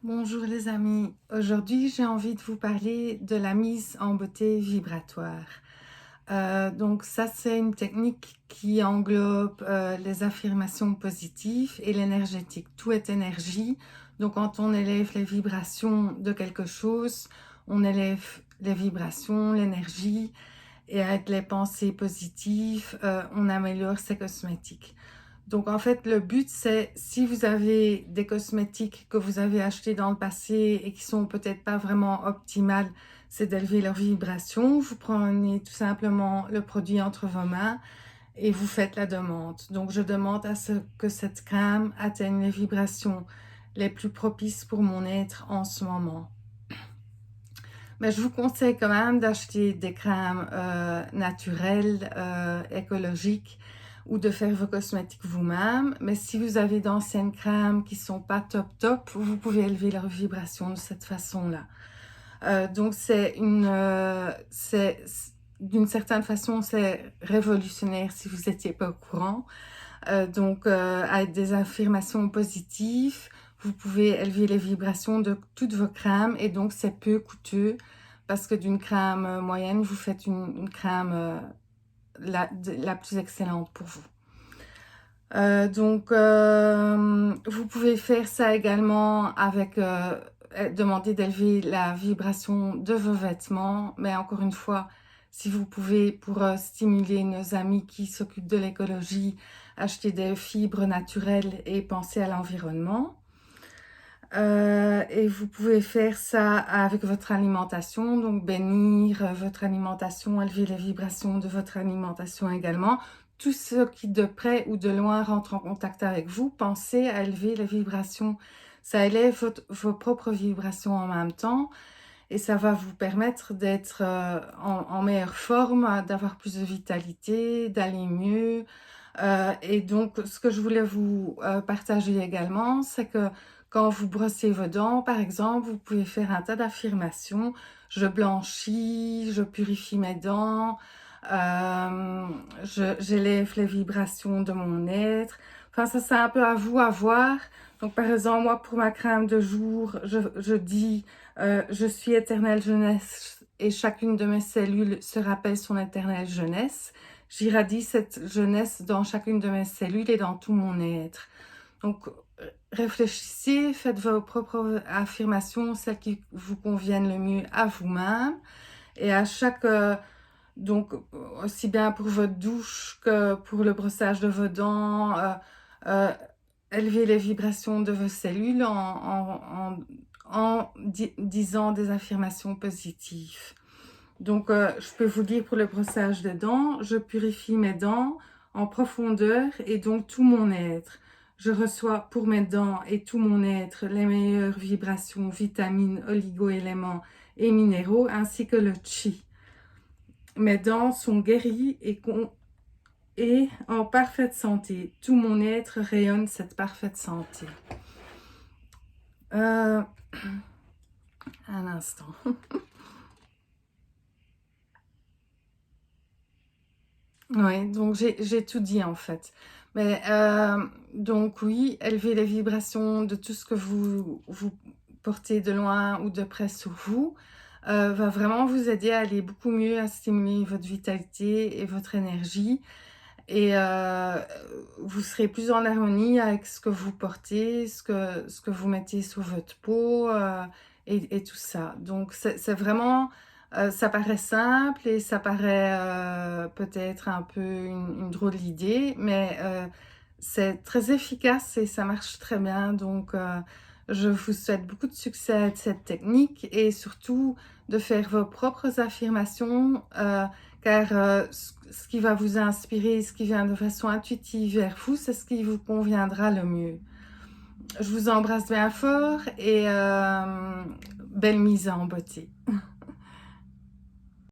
Bonjour les amis, aujourd'hui j'ai envie de vous parler de la mise en beauté vibratoire. Donc ça c'est une technique qui englobe les affirmations positives et l'énergétique. Tout est énergie, donc quand on élève les vibrations de quelque chose, on élève les vibrations, l'énergie, et avec les pensées positives, on améliore ses cosmétiques. Donc en fait, le but c'est, si vous avez des cosmétiques que vous avez achetés dans le passé et qui sont peut-être pas vraiment optimales, c'est d'élever leur vibration. Vous prenez tout simplement le produit entre vos mains et vous faites la demande. Donc je demande à ce que cette crème atteigne les vibrations les plus propices pour mon être en ce moment. Mais je vous conseille quand même d'acheter des crèmes naturelles, écologiques, ou de faire vos cosmétiques vous-même. Mais si vous avez d'anciennes crèmes qui sont pas top, vous pouvez élever leur vibration de cette façon-là. Donc d'une certaine façon, c'est révolutionnaire si vous n'étiez pas au courant. Avec des affirmations positives, vous pouvez élever les vibrations de toutes vos crèmes et donc c'est peu coûteux parce que d'une crème moyenne, vous faites une crème la plus excellente pour vous. Vous pouvez faire ça également avec demander d'élever la vibration de vos vêtements, mais encore une fois, si vous pouvez, pour stimuler nos amis qui s'occupent de l'écologie, acheter des fibres naturelles et penser à l'environnement. Et vous pouvez faire ça avec votre alimentation, donc bénir votre alimentation, élever les vibrations de votre alimentation également. Tout ce qui de près ou de loin rentre en contact avec vous, pensez à élever les vibrations. Ça élève vos propres vibrations en même temps et ça va vous permettre d'être en meilleure forme, d'avoir plus de vitalité, d'aller mieux. Et donc, ce que je voulais vous partager également, c'est que quand vous brossez vos dents, par exemple, vous pouvez faire un tas d'affirmations. Je blanchis, je purifie mes dents, j'élève les vibrations de mon être. Enfin, ça, c'est un peu à vous à voir. Donc, par exemple, moi, pour ma crème de jour, je dis je suis éternelle jeunesse et chacune de mes cellules se rappelle son éternelle jeunesse. J'irradie cette jeunesse dans chacune de mes cellules et dans tout mon être. Donc, réfléchissez, faites vos propres affirmations, celles qui vous conviennent le mieux à vous-même. Et à chaque, donc, aussi bien pour votre douche que pour le brossage de vos dents, euh, élevez les vibrations de vos cellules en disant des affirmations positives. Donc, je peux vous dire pour le brossage des dents, je purifie mes dents en profondeur et donc tout mon être. Je reçois pour mes dents et tout mon être les meilleures vibrations, vitamines, oligo-éléments et minéraux, ainsi que le chi. Mes dents sont guéries et en parfaite santé. Tout mon être rayonne cette parfaite santé. Un instant. Oui, donc j'ai tout dit en fait. Mais donc oui, élever les vibrations de tout ce que vous portez de loin ou de près sur vous va vraiment vous aider à aller beaucoup mieux, à stimuler votre vitalité et votre énergie. Et vous serez plus en harmonie avec ce que vous portez, ce que vous mettez sur votre peau et tout ça. Donc c'est vraiment, ça paraît simple et ça paraît peut-être un peu une drôle d'idée, mais c'est très efficace et ça marche très bien. Donc je vous souhaite beaucoup de succès avec cette technique et surtout de faire vos propres affirmations. Car ce qui va vous inspirer, ce qui vient de façon intuitive vers vous, c'est ce qui vous conviendra le mieux. Je vous embrasse bien fort et belle mise en beauté.